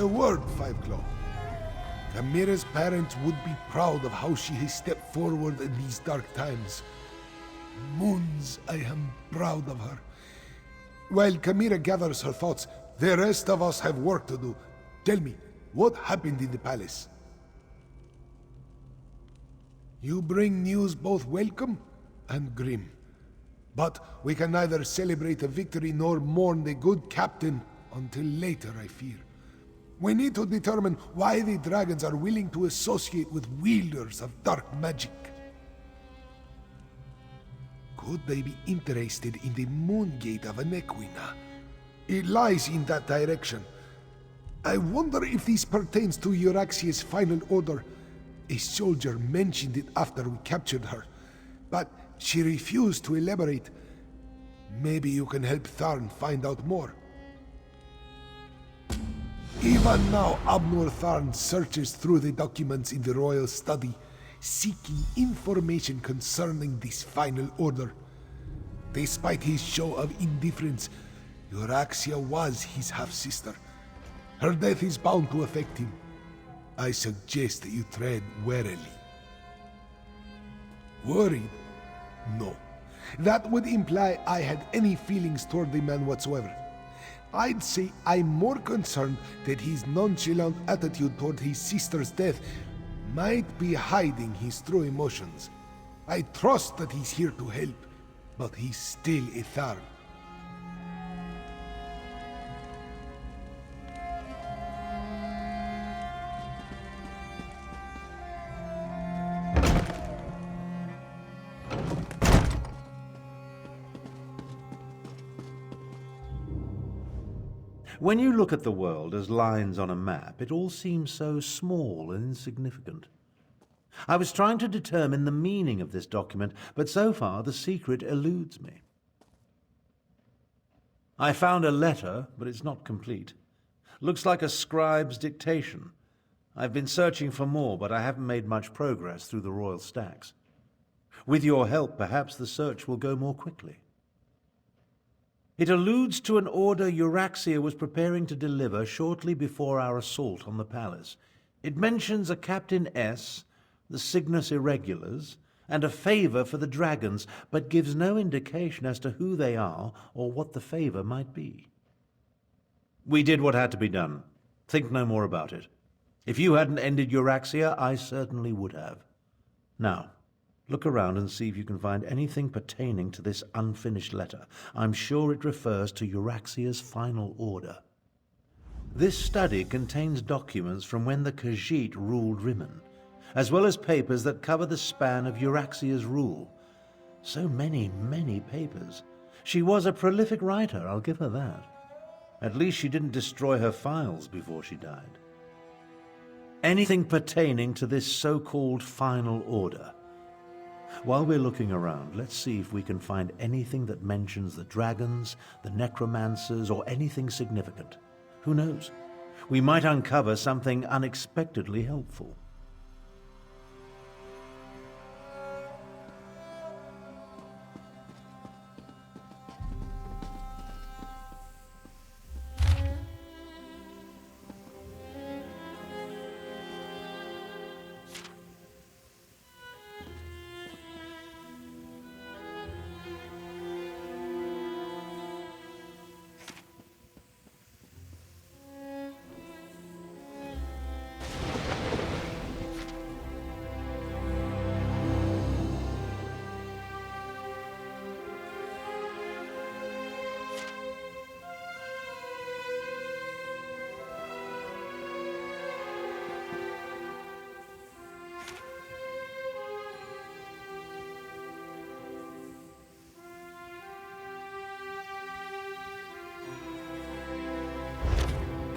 a word, Fiveclaw. Chimera's parents would be proud of how she has stepped forward in these dark times. Moons, I am proud of her. While Chimera gathers her thoughts, the rest of us have work to do. Tell me, what happened in the palace? You bring news both welcome and grim. But we can neither celebrate a victory nor mourn the good captain until later, I fear. We need to determine why the dragons are willing to associate with wielders of dark magic. Could they be interested in the Moongate of Anequina? It lies in that direction. I wonder if this pertains to Euraxia's final order. A soldier mentioned it after we captured her, but she refused to elaborate. Maybe you can help Tharn find out more. Even now, Abnor Tharn searches through the documents in the royal study, seeking information concerning this final order. Despite his show of indifference, Euraxia was his half-sister. Her death is bound to affect him. I suggest that you tread warily. Worried? No. That would imply I had any feelings toward the man whatsoever. I'd say I'm more concerned that his nonchalant attitude toward his sister's death might be hiding his true emotions. I trust that he's here to help, but he's still a Tharn. When you look at the world as lines on a map, it all seems so small and insignificant. I was trying to determine the meaning of this document, but so far the secret eludes me. I found a letter, but it's not complete. Looks like a scribe's dictation. I've been searching for more, but I haven't made much progress through the royal stacks. With your help, perhaps the search will go more quickly. It alludes to an order Euraxia was preparing to deliver shortly before our assault on the palace. It mentions a Captain S, the Cygnus Irregulars, and a favor for the dragons, but gives no indication as to who they are or what the favor might be. We did what had to be done. Think no more about it. If you hadn't ended Euraxia, I certainly would have. Now, look around and see if you can find anything pertaining to this unfinished letter. I'm sure it refers to Euraxia's final order. This study contains documents from when the Khajiit ruled Rimmon, as well as papers that cover the span of Euraxia's rule. So many, many papers. She was a prolific writer, I'll give her that. At least she didn't destroy her files before she died. Anything pertaining to this so-called final order. While we're looking around, let's see if we can find anything that mentions the dragons, the necromancers, or anything significant. Who knows? We might uncover something unexpectedly helpful.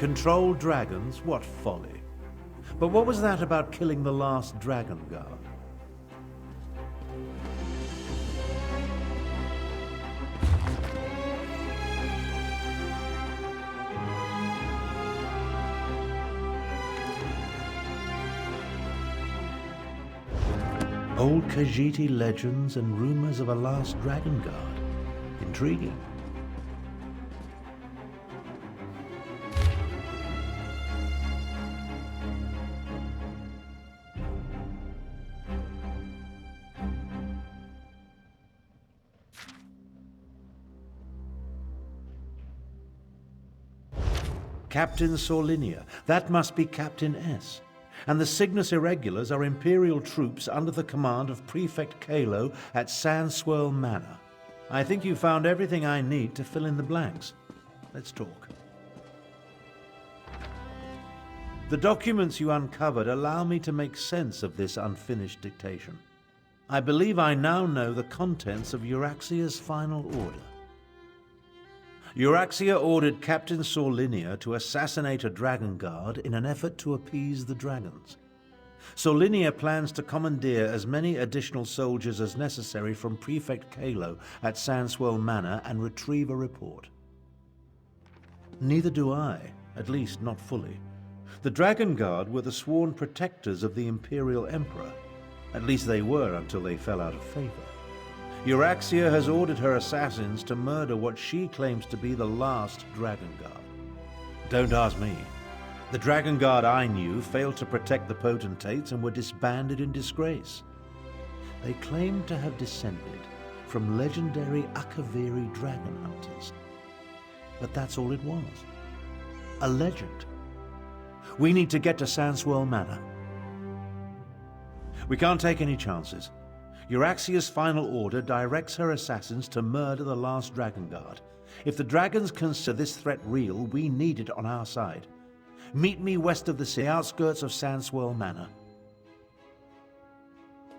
Control dragons? What folly. But what was that about killing the last dragon guard? Old Khajiit legends and rumors of a last dragon guard. Intriguing. Captain Sorlinia. That must be Captain S. And the Cygnus Irregulars are Imperial troops under the command of Prefect Kalo at Sandswirl Manor. I think you found everything I need to fill in the blanks. Let's talk. The documents you uncovered allow me to make sense of this unfinished dictation. I believe I now know the contents of Euraxia's final order. Euraxia ordered Captain Sorlinia to assassinate a dragon guard in an effort to appease the dragons. Sorlinia plans to commandeer as many additional soldiers as necessary from Prefect Kalo at Sandswirl Manor and retrieve a report. Neither do I, at least not fully. The Dragon Guard were the sworn protectors of the Imperial Emperor. At least they were until they fell out of favor. Euraxia has ordered her assassins to murder what she claims to be the last Dragon Guard. Don't ask me. The Dragon Guard I knew failed to protect the potentates and were disbanded in disgrace. They claimed to have descended from legendary Akaviri dragon hunters. But that's all it was. A legend. We need to get to Sandswirl Manor. We can't take any chances. Euraxia's final order directs her assassins to murder the last Dragon Guard. If the dragons consider this threat real, we need it on our side. Meet me west of the city, outskirts of Sandswirl Manor.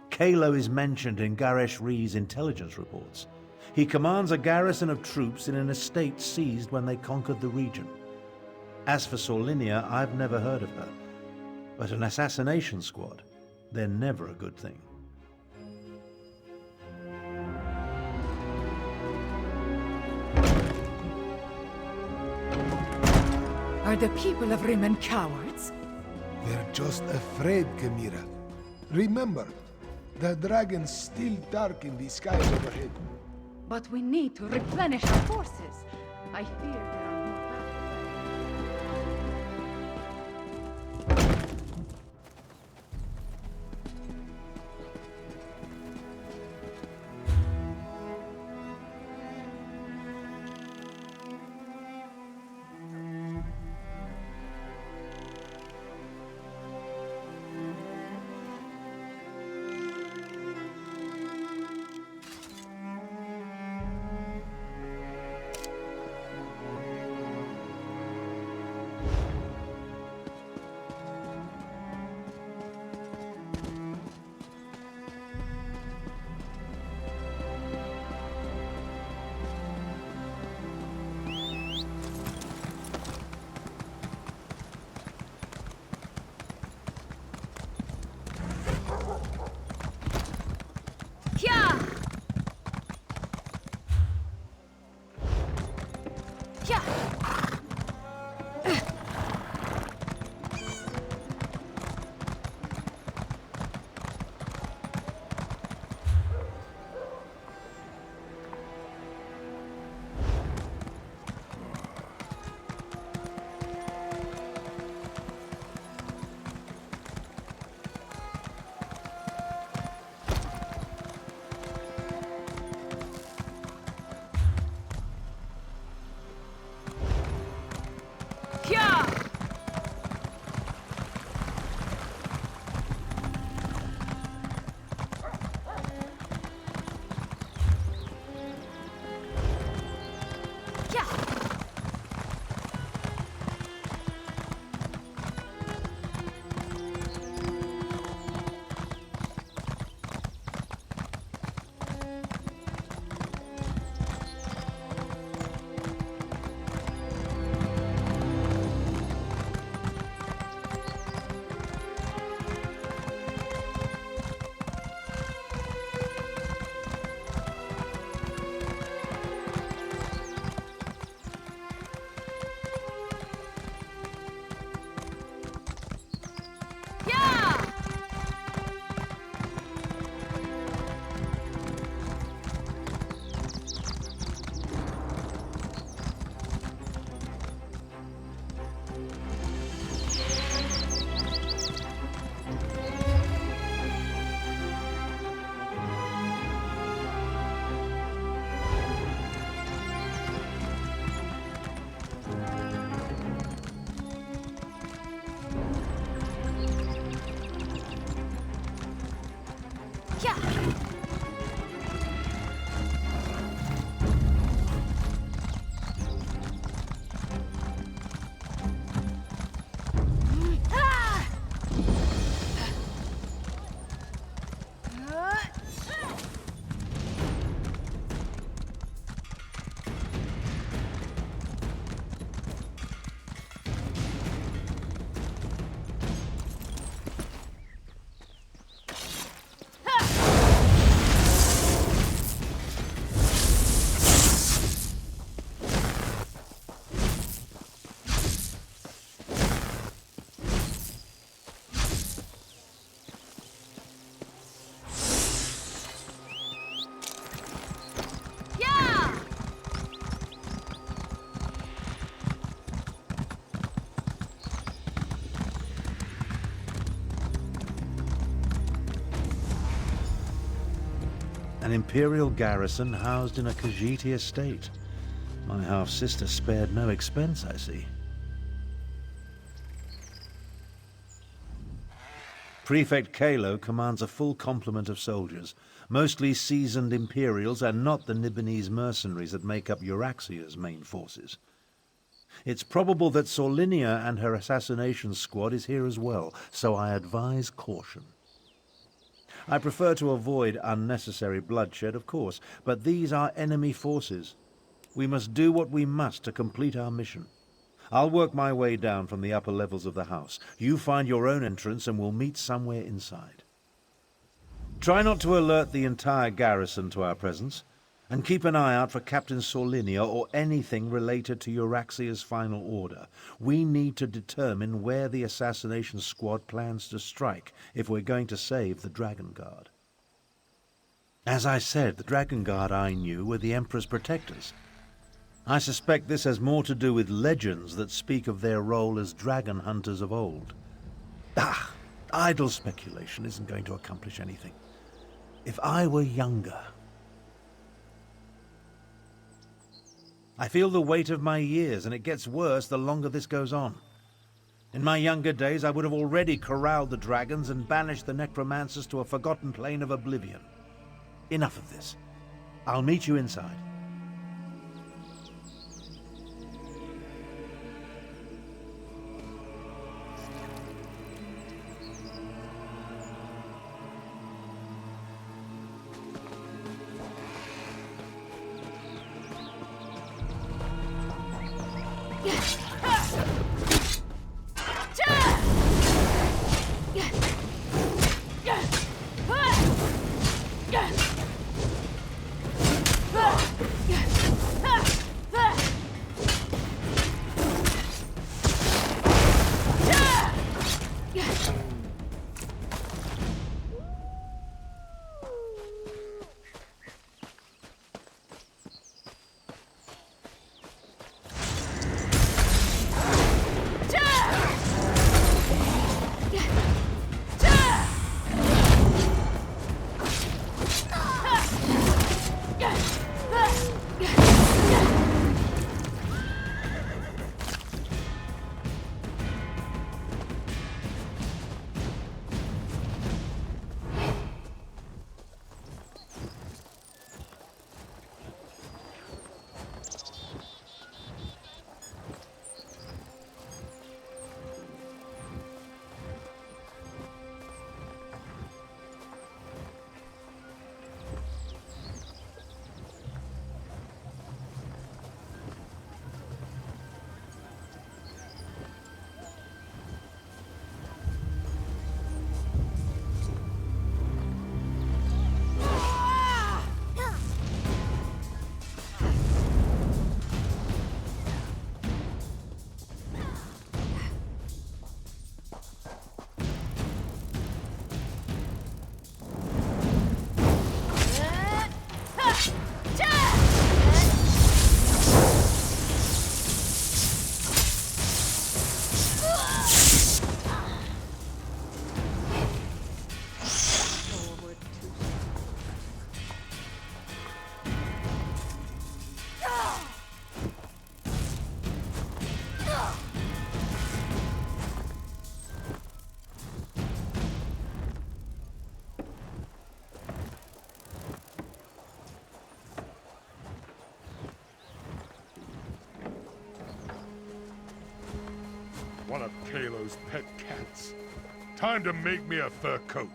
Kalo is mentioned in Garesh Ree's intelligence reports. He commands a garrison of troops in an estate seized when they conquered the region. As for Sorlinia, I've never heard of her. But an assassination squad, they're never a good thing. Are the people of Rimmon cowards? They're just afraid, Kamira. Remember, the dragon's still dark in the skies overhead. But we need to replenish our forces. I fear there are more An Imperial garrison housed in a Khajiiti estate. My half-sister spared no expense, I see. Prefect Kalo commands a full complement of soldiers, mostly seasoned Imperials and not the Nibonese mercenaries that make up Euraxia's main forces. It's probable that Sorlinia and her assassination squad is here as well, so I advise caution. I prefer to avoid unnecessary bloodshed, of course, but these are enemy forces. We must do what we must to complete our mission. I'll work my way down from the upper levels of the house. You find your own entrance and we'll meet somewhere inside. Try not to alert the entire garrison to our presence, and keep an eye out for Captain Sorlinia or anything related to Euraxia's final order. We need to determine where the assassination squad plans to strike if we're going to save the Dragon Guard. As I said, the Dragon Guard I knew were the Emperor's protectors. I suspect this has more to do with legends that speak of their role as dragon hunters of old. Idle speculation isn't going to accomplish anything. If I were younger... I feel the weight of my years, and it gets worse the longer this goes on. In my younger days, I would have already corralled the dragons and banished the necromancers to a forgotten plane of oblivion. Enough of this. I'll meet you inside. One of Kalo's pet cats. Time to make me a fur coat.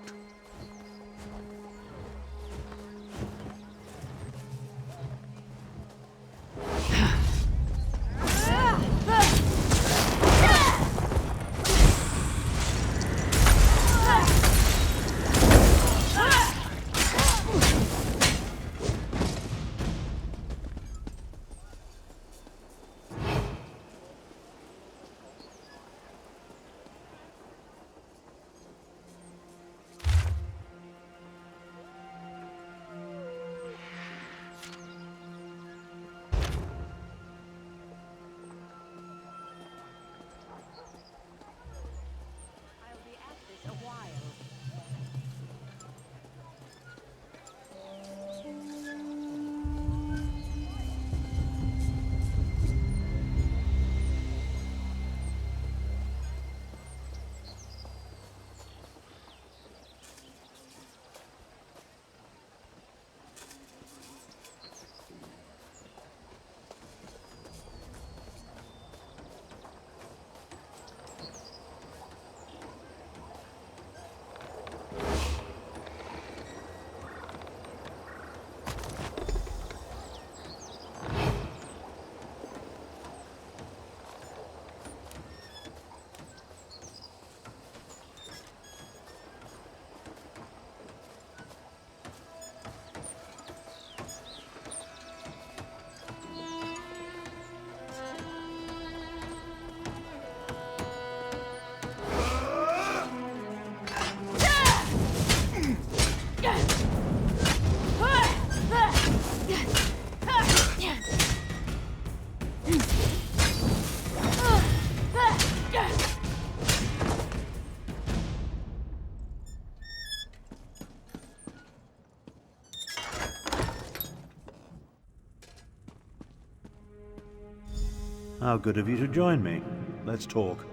How good of you to join me. Let's talk.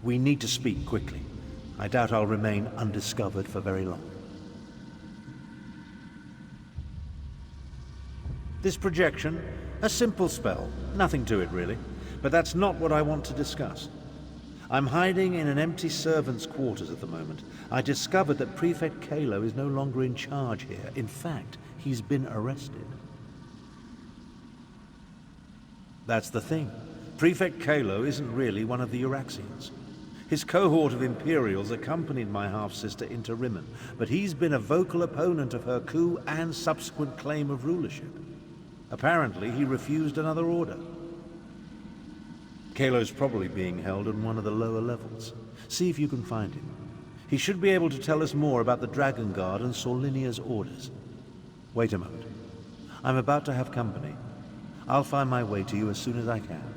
We need to speak quickly. I doubt I'll remain undiscovered for very long. This projection, a simple spell, nothing to it really, but that's not what I want to discuss. I'm hiding in an empty servant's quarters at the moment. I discovered that Prefect Kalo is no longer in charge here. In fact, he's been arrested. That's the thing. Prefect Kalo isn't really one of the Euraxians. His cohort of Imperials accompanied my half-sister into Rimmen, but he's been a vocal opponent of her coup and subsequent claim of rulership. Apparently, he refused another order. Kalo's probably being held on one of the lower levels. See if you can find him. He should be able to tell us more about the Dragon Guard and Solinia's orders. Wait a moment. I'm about to have company. I'll find my way to you as soon as I can.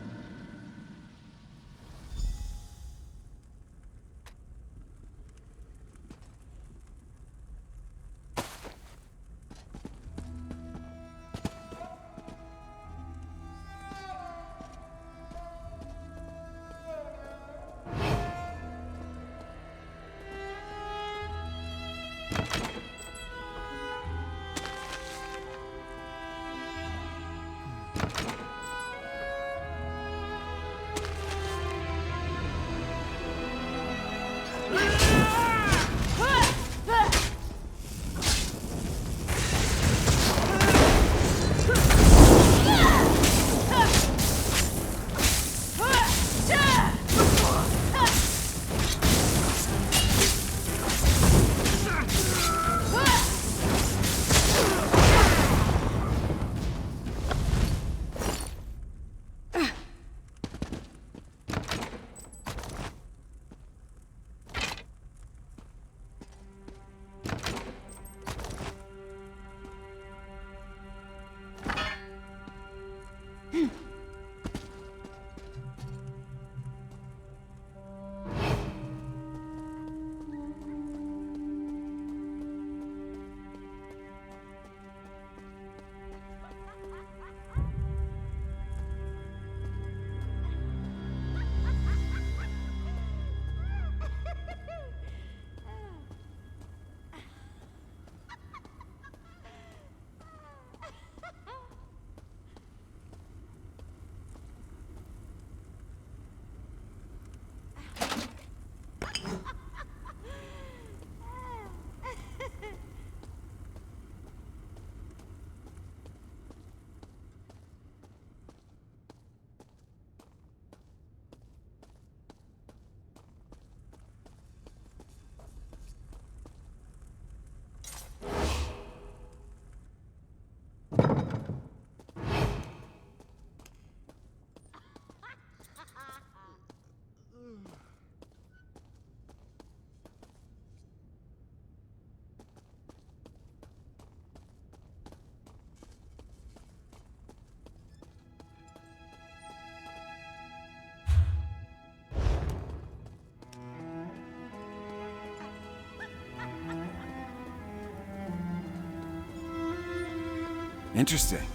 Interesting.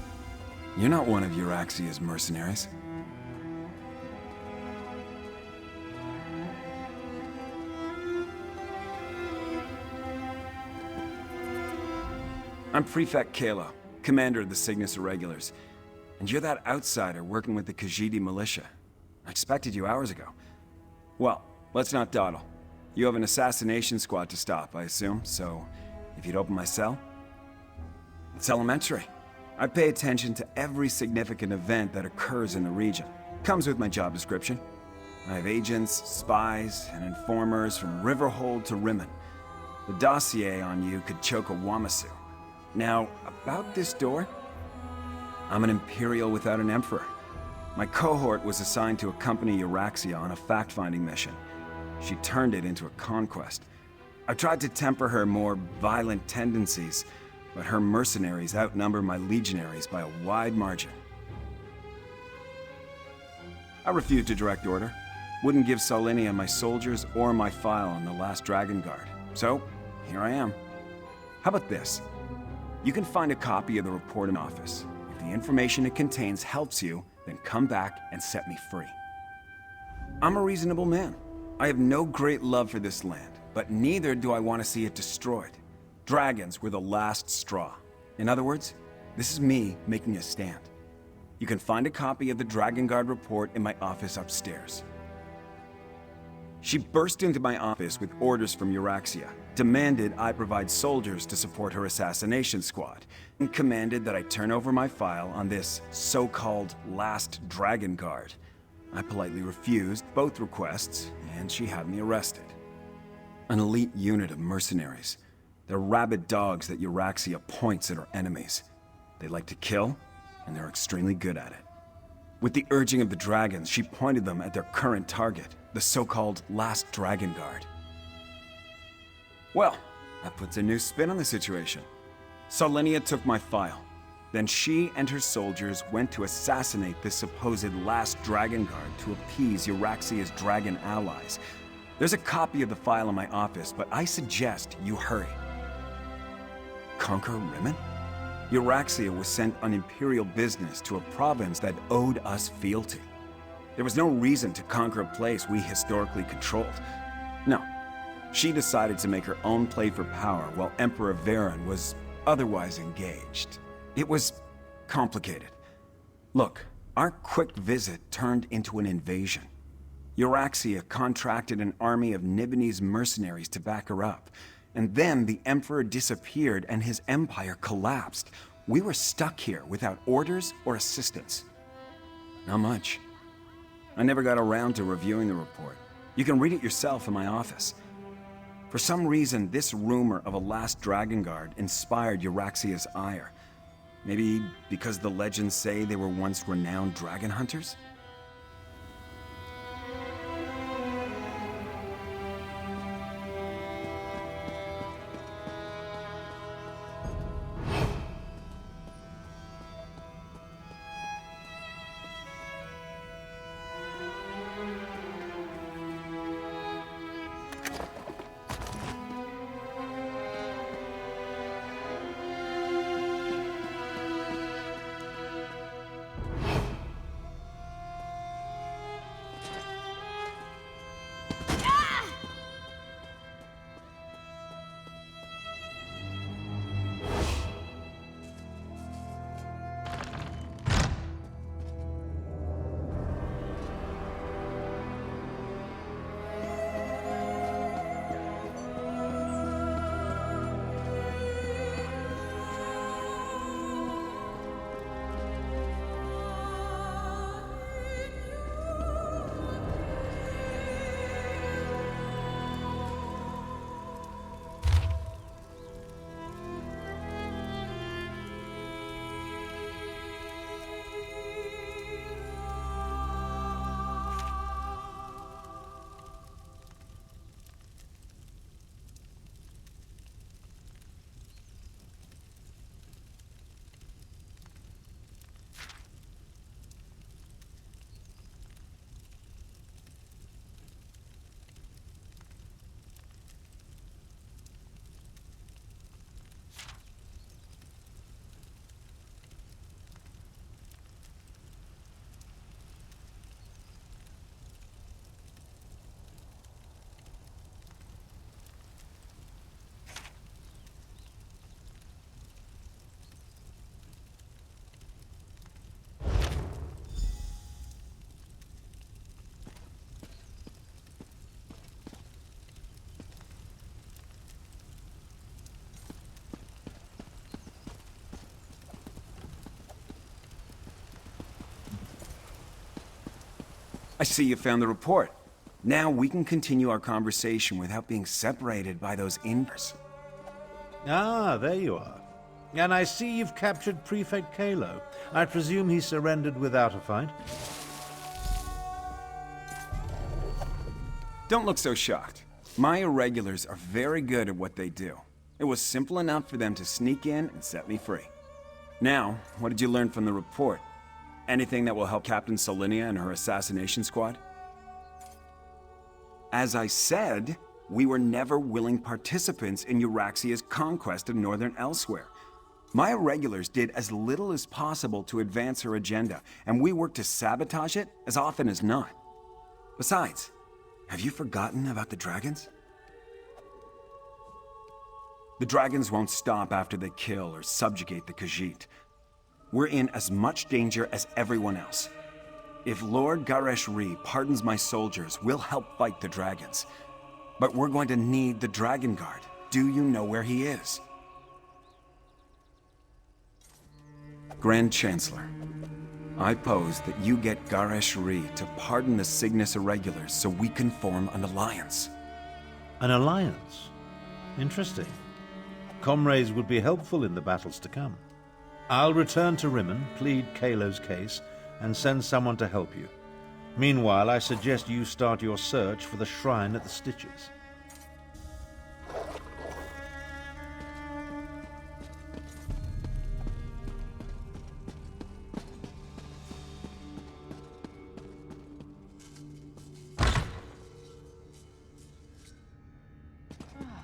You're not one of Euraxia's mercenaries. I'm Prefect Kalo, commander of the Cygnus Irregulars. And you're that outsider working with the Khajiit militia. I expected you hours ago. Well, let's not dawdle. You have an assassination squad to stop, I assume, so if you'd open my cell? It's elementary. I pay attention to every significant event that occurs in the region. Comes with my job description. I have agents, spies, and informers from Riverhold to Rimmen. The dossier on you could choke a Wamasu. Now, about this door, I'm an Imperial without an Emperor. My cohort was assigned to accompany Euraxia on a fact-finding mission. She turned it into a conquest. I tried to temper her more violent tendencies, but her mercenaries outnumber my legionaries by a wide margin. I refused a direct order. Wouldn't give Solinia my soldiers or my file on the last Dragon Guard. So, here I am. How about this? You can find a copy of the report in office. If the information it contains helps you, then come back and set me free. I'm a reasonable man. I have no great love for this land, but neither do I want to see it destroyed. Dragons were the last straw. In other words, this is me making a stand. You can find a copy of the Dragon Guard report in my office upstairs. She burst into my office with orders from Euraxia, demanded I provide soldiers to support her assassination squad, and commanded that I turn over my file on this so-called last Dragon Guard. I politely refused both requests, and she had me arrested. An elite unit of mercenaries. They're rabid dogs that Euraxia points at her enemies. They like to kill, and they're extremely good at it. With the urging of the dragons, she pointed them at their current target, the so-called last Dragon Guard. Well, that puts a new spin on the situation. Solinia took my file. Then she and her soldiers went to assassinate this supposed last Dragon Guard to appease Euraxia's dragon allies. There's a copy of the file in my office, but I suggest you hurry. Conquer Rimmon? Euraxia was sent on imperial business to a province that owed us fealty. There was no reason to conquer a place we historically controlled. No, she decided to make her own play for power while Emperor Varen was otherwise engaged. It was complicated. Look, our quick visit turned into an invasion. Euraxia contracted an army of Nibonese mercenaries to back her up. And then the Emperor disappeared and his empire collapsed. We were stuck here without orders or assistance. Not much. I never got around to reviewing the report. You can read it yourself in my office. For some reason, this rumor of a last Dragon Guard inspired Euraxia's ire. Maybe because the legends say they were once renowned dragon hunters? I see you found the report. Now we can continue our conversation without being separated by those invers. Ah, there you are. And I see you've captured Prefect Kalo. I presume he surrendered without a fight? Don't look so shocked. My irregulars are very good at what they do. It was simple enough for them to sneak in and set me free. Now, what did you learn from the report? Anything that will help Captain Solinia and her assassination squad? As I said, we were never willing participants in Euraxia's conquest of northern Elsweyr. My irregulars did as little as possible to advance her agenda, and we worked to sabotage it as often as not. Besides, have you forgotten about the dragons? The dragons won't stop after they kill or subjugate the Khajiit. We're in as much danger as everyone else. If Lord Garesh-Ri pardons my soldiers, we'll help fight the dragons. But we're going to need the Dragon Guard. Do you know where he is? Grand Chancellor, I pose that you get Garesh-Ri to pardon the Cygnus Irregulars so we can form an alliance. An alliance? Interesting. Comrades would be helpful in the battles to come. I'll return to Rimmon, plead Kalo's case, and send someone to help you. Meanwhile, I suggest you start your search for the shrine at the Stitches.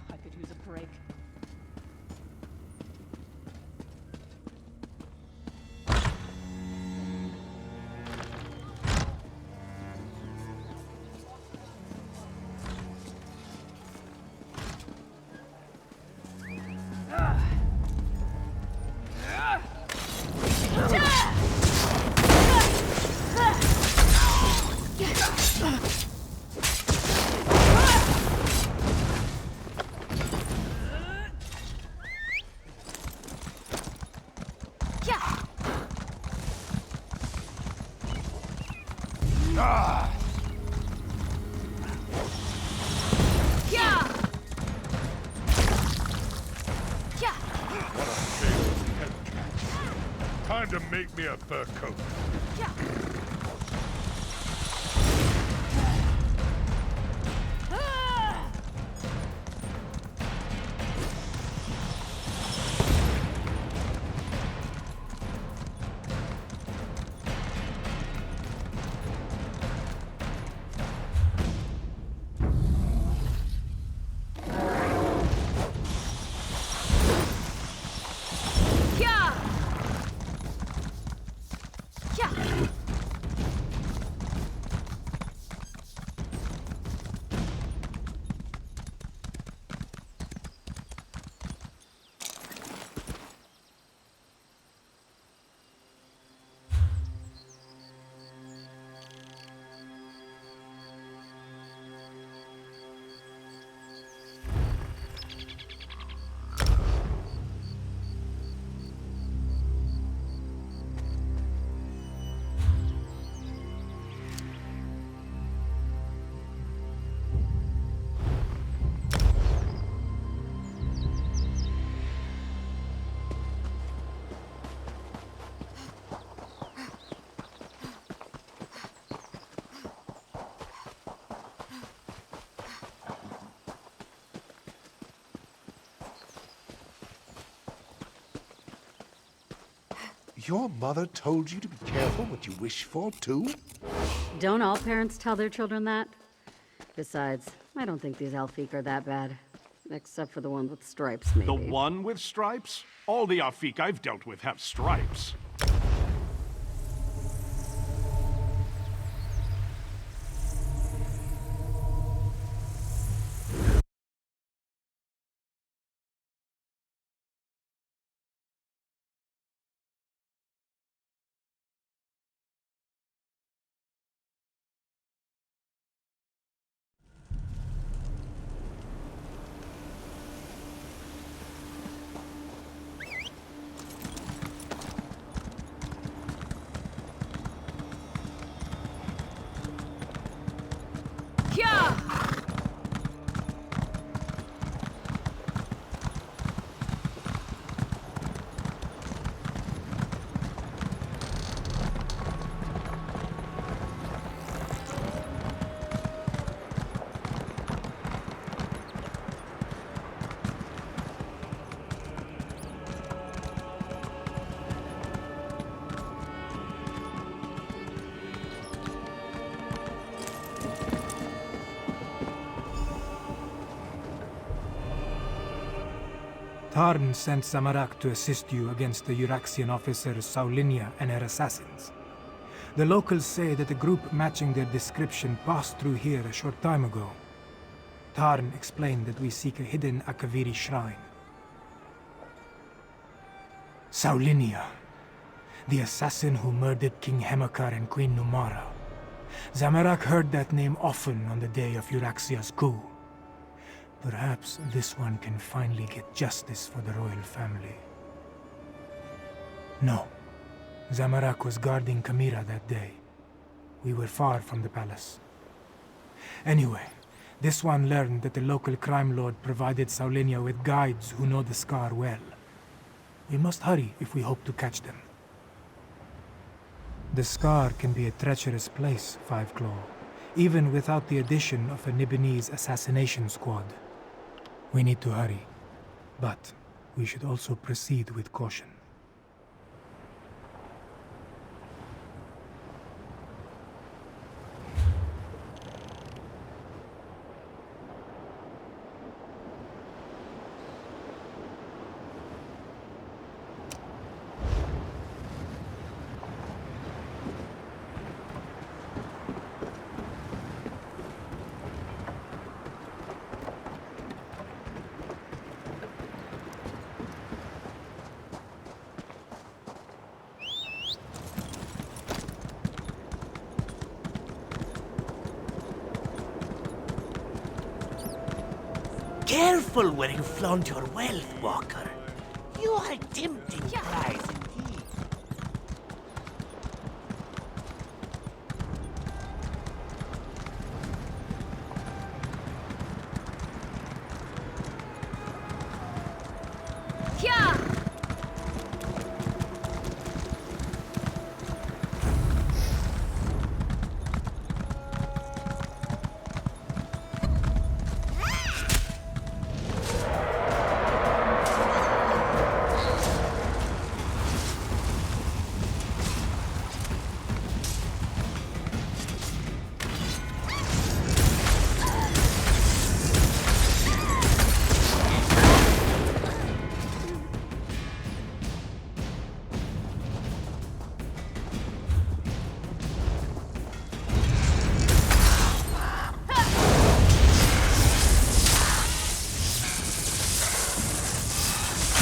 I could use a break. Time to make me a fur coat. Your mother told you to be careful what you wish for, too? Don't all parents tell their children that? Besides, I don't think these Elfeek are that bad. Except for the one with stripes, maybe. The one with stripes? All the Afik I've dealt with have stripes. Tarn sent Samarak to assist you against the Euraxian officers Saulinia and her assassins. The locals say that a group matching their description passed through here a short time ago. Tarn explained that we seek a hidden Akaviri shrine. Saulinia, the assassin who murdered King Hemakar and Queen Numara. Samarak heard that name often on the day of Euraxia's coup. Perhaps this one can finally get justice for the royal family. No. Samarak was guarding Kamira that day. We were far from the palace. Anyway, this one learned that the local crime lord provided Saulinia with guides who know the scar well. We must hurry if we hope to catch them. The scar can be a treacherous place, Five Claw, even without the addition of a Nibonese assassination squad. We need to hurry, but we should also proceed with caution. Careful where you flaunt your wealth, Walker. You are a tempting prize indeed.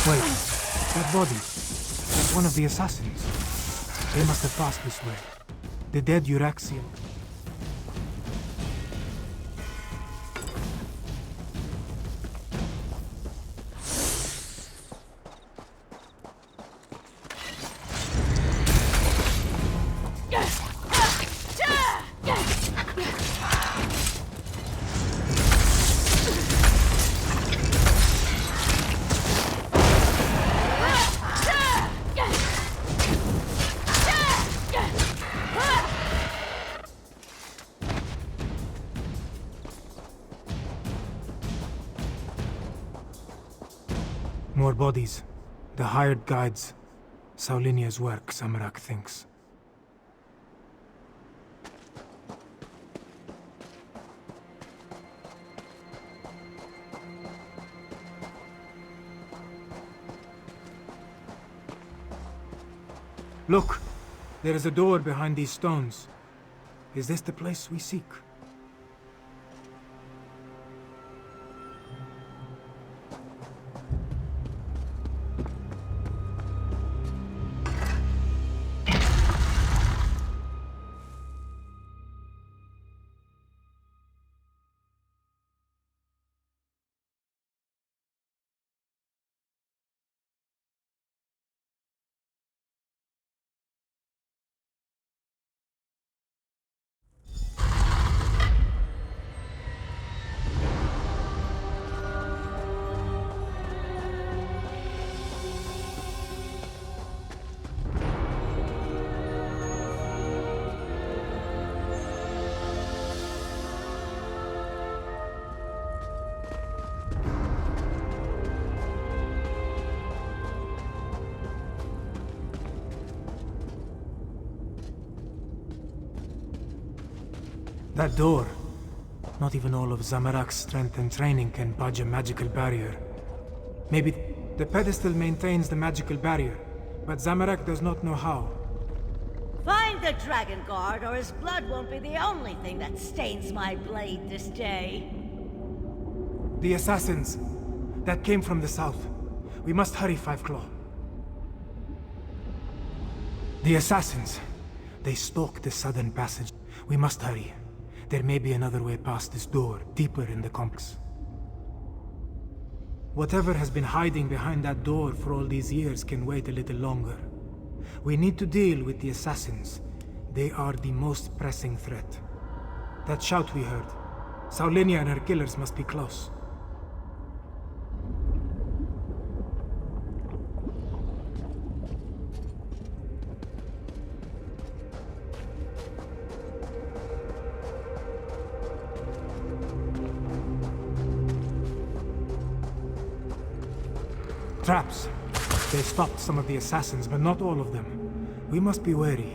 Wait, that body. That's one of the assassins. They must have passed this way. The dead Euraxian. More bodies. The hired guides. Saulinia's work, Samarak thinks. Look! There is a door behind these stones. Is this the place we seek? That door. Not even all of Zamarak's strength and training can budge a magical barrier. Maybe The pedestal maintains the magical barrier, but Zamorak does not know how. Find the Dragon Guard, or his blood won't be the only thing that stains my blade this day. The assassins that came from the south. We must hurry, Five Claw. The assassins. They stalk the southern passage. We must hurry. There may be another way past this door, deeper in the complex. Whatever has been hiding behind that door for all these years can wait a little longer. We need to deal with the assassins. They are the most pressing threat. That shout we heard. Saulinia and her killers must be close. Traps. They stopped some of the assassins, but not all of them. We must be wary.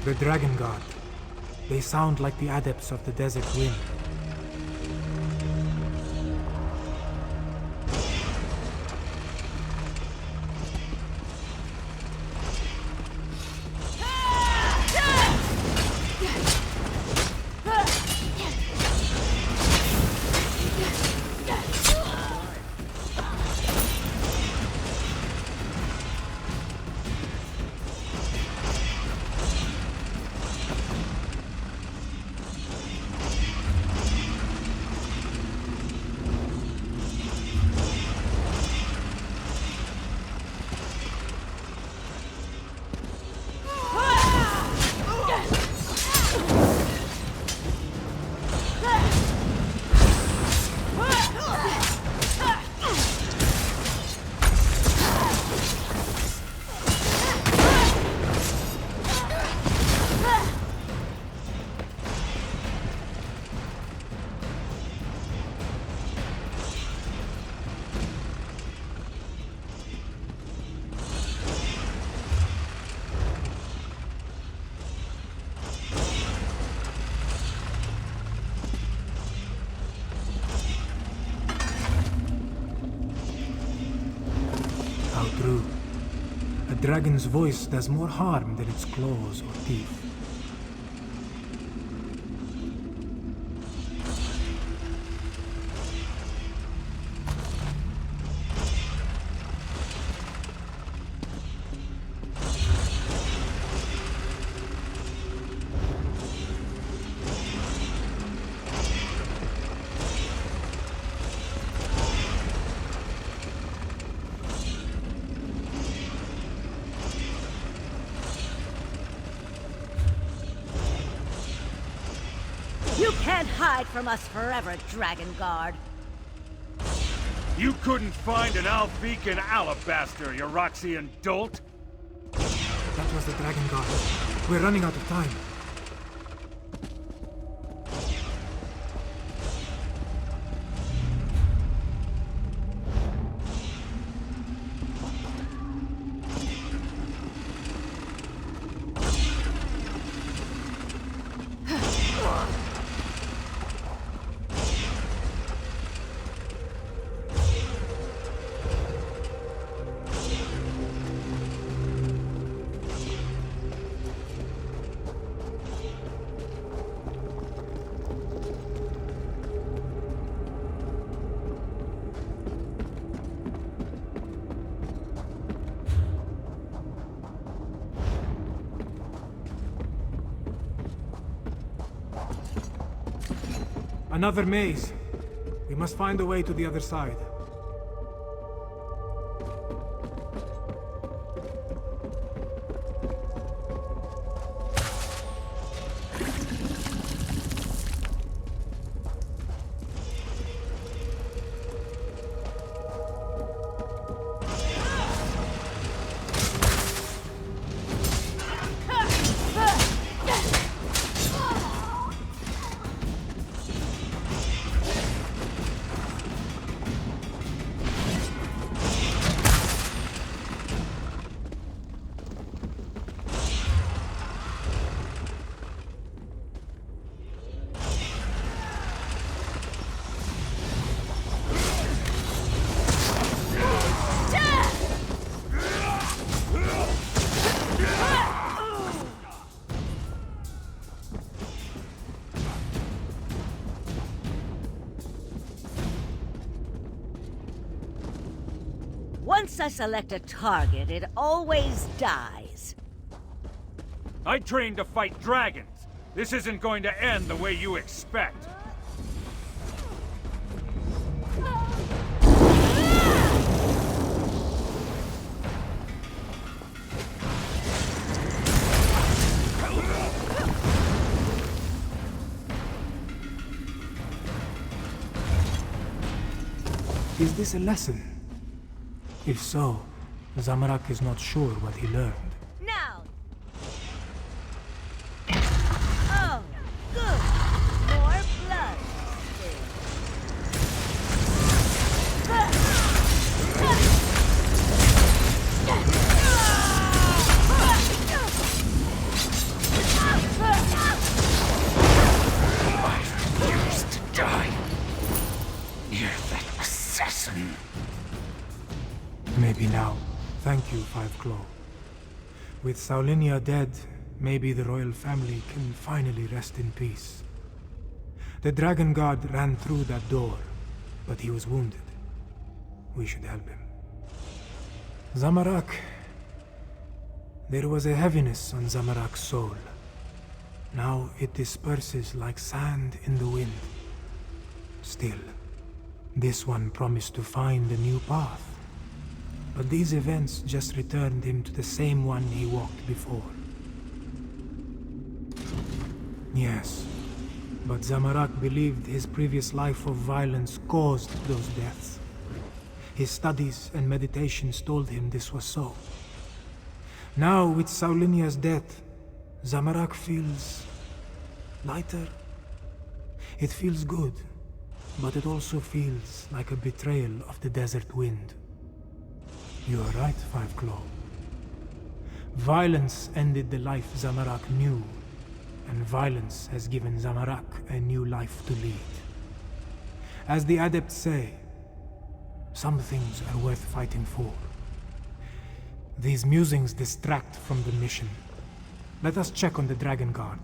The Dragon Guard. They sound like the adepts of the Desert Wind. True. A dragon's voice does more harm than its claws or teeth. You can't hide from us forever, Dragon Guard. You couldn't find an Alfiq in Alabaster, you Roxian dolt? That was the Dragon Guard. We're running out of time. Another maze. We must find a way to the other side. Once I select a target, it always dies. I trained to fight dragons. This isn't going to end the way you expect. Is this a lesson? If so, Zamorak is not sure what he learned. Now! Oh, good. More blood. I refuse to die near that assassin. Maybe now. Thank you, Five Claw. With Saulinia dead, maybe the royal family can finally rest in peace. The Dragon Guard ran through that door, but he was wounded. We should help him. Zamorak. There was a heaviness on Zamorak's soul. Now it disperses like sand in the wind. Still, this one promised to find a new path. But these events just returned him to the same one he walked before. Yes, but Zamorak believed his previous life of violence caused those deaths. His studies and meditations told him this was so. Now, with Saulinia's death, Zamorak feels lighter. It feels good, but it also feels like a betrayal of the desert wind. You are right, Five Claw. Violence ended the life Zamorak knew, and violence has given Zamorak a new life to lead. As the adepts say, some things are worth fighting for. These musings distract from the mission. Let us check on the Dragon Guard.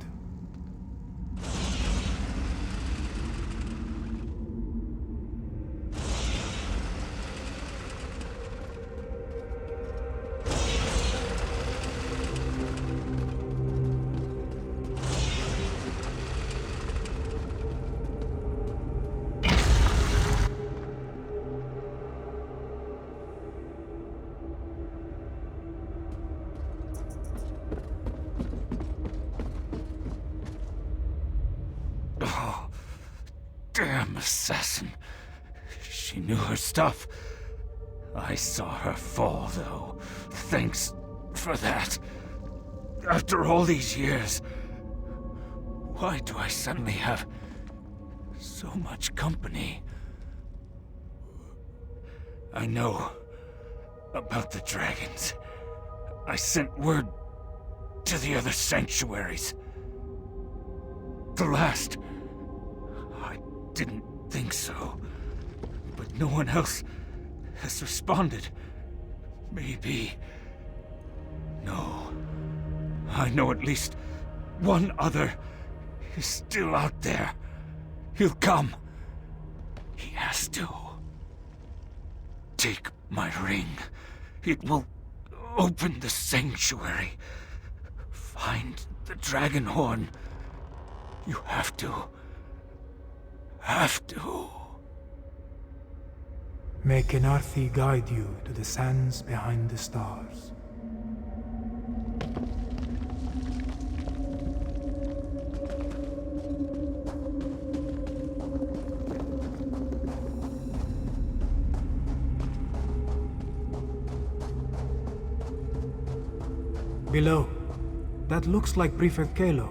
Damn assassin. She knew her stuff. I saw her fall, though. Thanks for that. After all these years, why do I suddenly have so much company? I know about the dragons. I sent word to the other sanctuaries. The last... I didn't think so. But no one else has responded. Maybe... No. I know at least one other is still out there. He'll come. He has to. Take my ring. It will open the sanctuary. Find the dragon horn. You have to. Have to. May Kenarthi guide you to the sands behind the stars. Below. That looks like Prefect Kalo.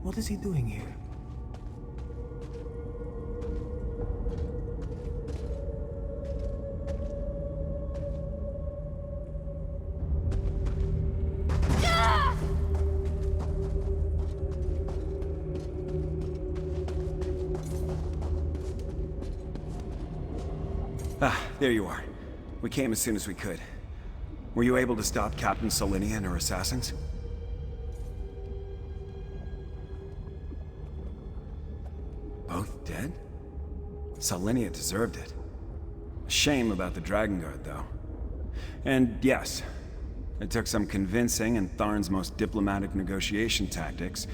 What is he doing here? Ah, there you are. We came as soon as we could. Were you able to stop Captain Saulinia and her assassins? Both dead? Saulinia deserved it. Shame about the Dragon Guard, though. And yes, it took some convincing and Tharn's most diplomatic negotiation tactics,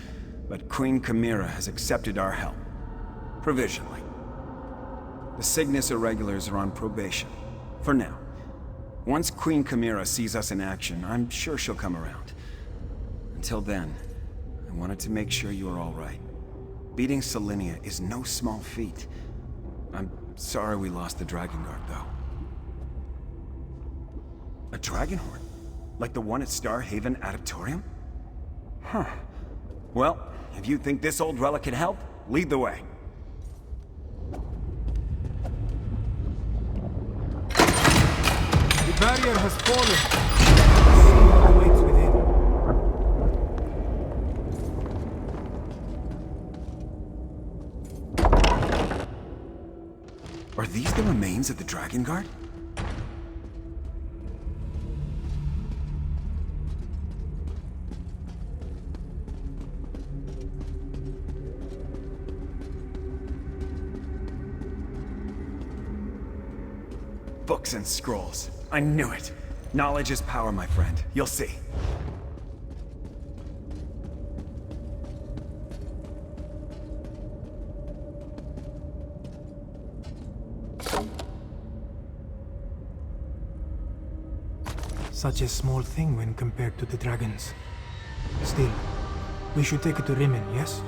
but Queen Chimera has accepted our help. Provisionally. The Cygnus Irregulars are on probation. For now. Once Queen Chimera sees us in action, I'm sure she'll come around. Until then, I wanted to make sure you are all right. Beating Selenia is no small feat. I'm sorry we lost the Dragon Guard, though. A Dragonhorn? Like the one at Star Haven Adeptorium? Huh. Well, if you think this old relic can help, lead the way. The barrier has fallen. See what awaits within. Are these the remains of the Dragon Guard? Books and scrolls. I knew it. Knowledge is power, my friend. You'll see. Such a small thing when compared to the dragons. Still, we should take it to Rimmon, yes?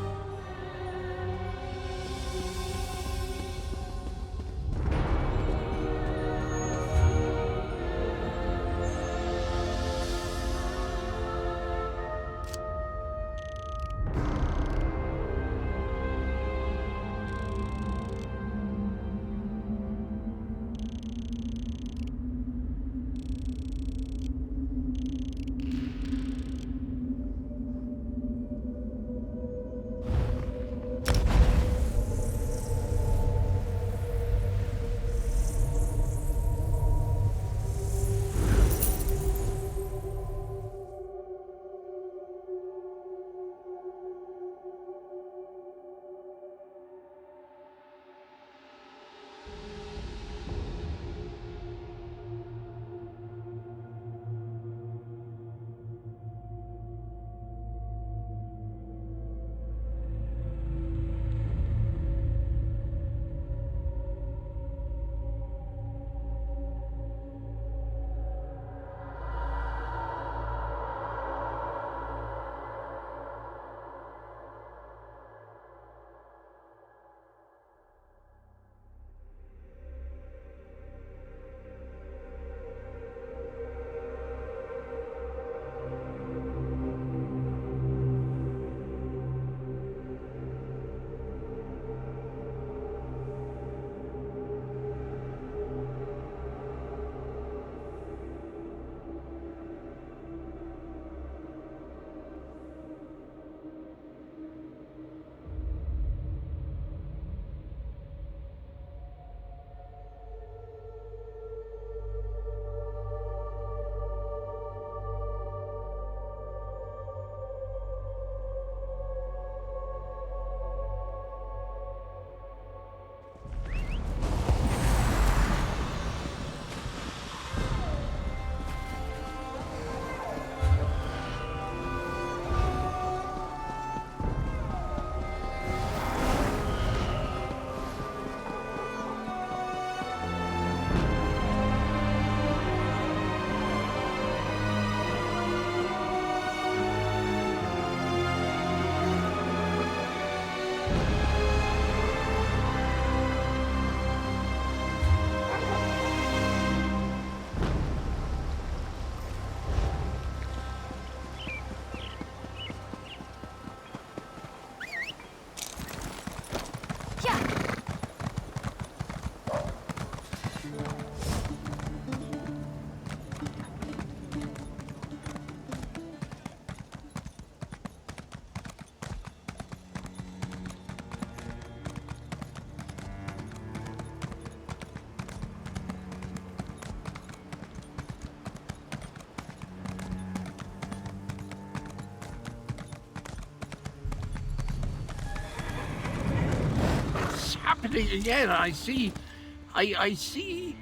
Happening again, I see. I see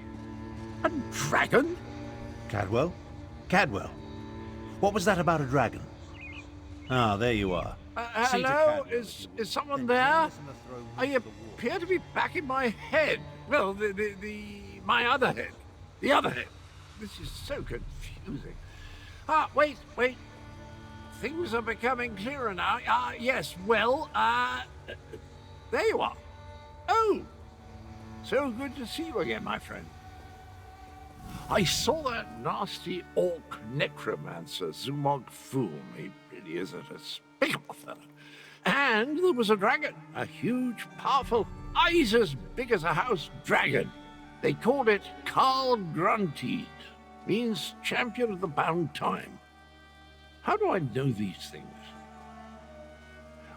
A dragon? Cadwell? Cadwell? What was that about a dragon? Ah, there you are. See to Hello? Cadwell. Is someone Then there? jealous in the throne I room of the war. appear to be back in my head. Well, my other head. The other head. This is so confusing. Wait. Things are becoming clearer now. Yes, well, there you are. Oh, so good to see you again, my friend. I saw that nasty orc necromancer, Zumog Foom. He really is a despicable fellow. And there was a dragon, a huge, powerful, eyes as big as a house dragon. They called it Carl Grunteed, means champion of the bound time. How do I know these things?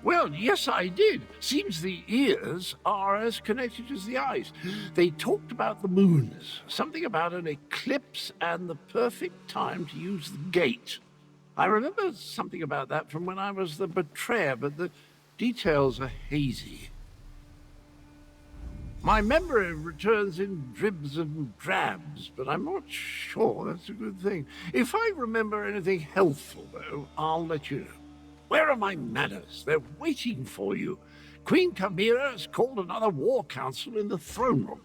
Well, yes, I did. Seems the ears are as connected as the eyes. They talked about the moons, something about an eclipse and the perfect time to use the gate. I remember something about that from when I was the betrayer, but the details are hazy. My memory returns in dribs and drabs, but I'm not sure that's a good thing. If I remember anything helpful, though, I'll let you know. Where are my manners? They're waiting for you. Queen Chimera has called another war council in the throne room.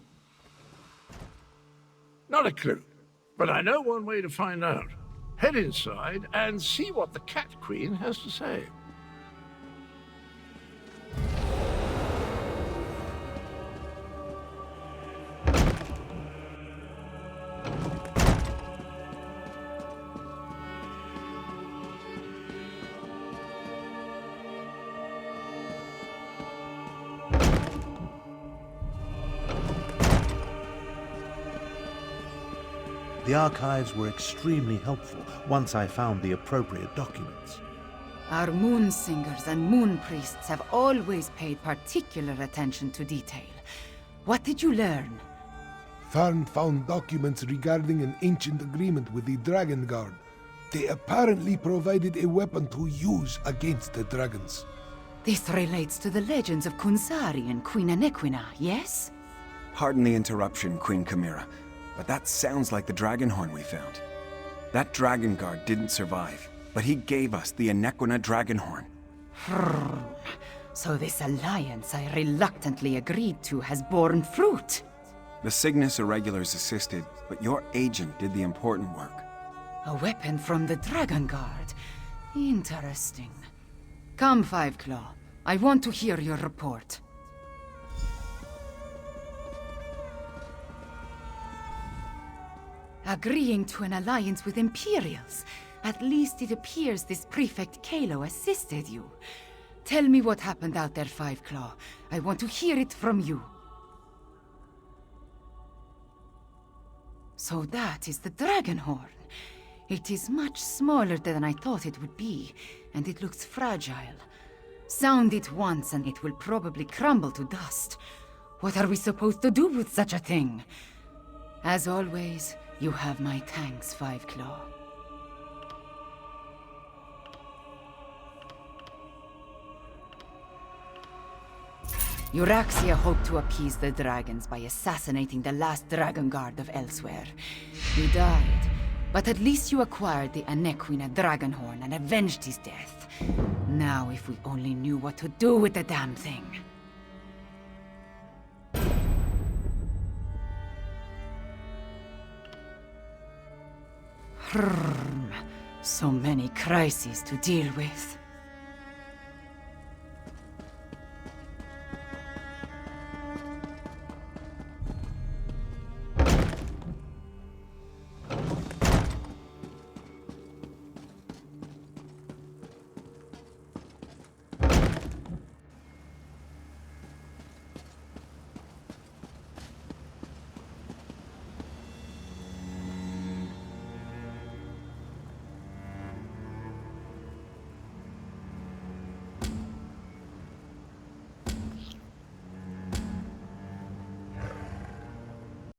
Not a clue, but I know one way to find out. Head inside and see what the Cat Queen has to say. The archives were extremely helpful once I found the appropriate documents. Our moon singers and moon priests have always paid particular attention to detail. What did you learn? Tharn found documents regarding an ancient agreement with the Dragon Guard. They apparently provided a weapon to use against the dragons. This relates to the legends of Kunsari and Queen Anequina, yes? Pardon the interruption, Queen Chimera, but that sounds like the dragon horn we found. That dragon guard didn't survive, but he gave us the Anequina dragon horn. So this alliance I reluctantly agreed to has borne fruit. The Cygnus Irregulars assisted, but your agent did the important work. A weapon from the Dragon Guard. Interesting. Come, Five Claw. I want to hear your report. Agreeing to an alliance with Imperials. At least it appears this Prefect Kalo assisted you. Tell me what happened out there, Five Claw. I want to hear it from you. So that is the dragon horn. It is much smaller than I thought it would be, and it looks fragile. Sound it once and it will probably crumble to dust. What are we supposed to do with such a thing? As always, you have my thanks, Five Claw. Euraxia hoped to appease the dragons by assassinating the last dragon guard of Elsweyr. He died, but at least you acquired the Anequina Dragonhorn and avenged his death. Now if we only knew what to do with the damn thing. So many crises to deal with.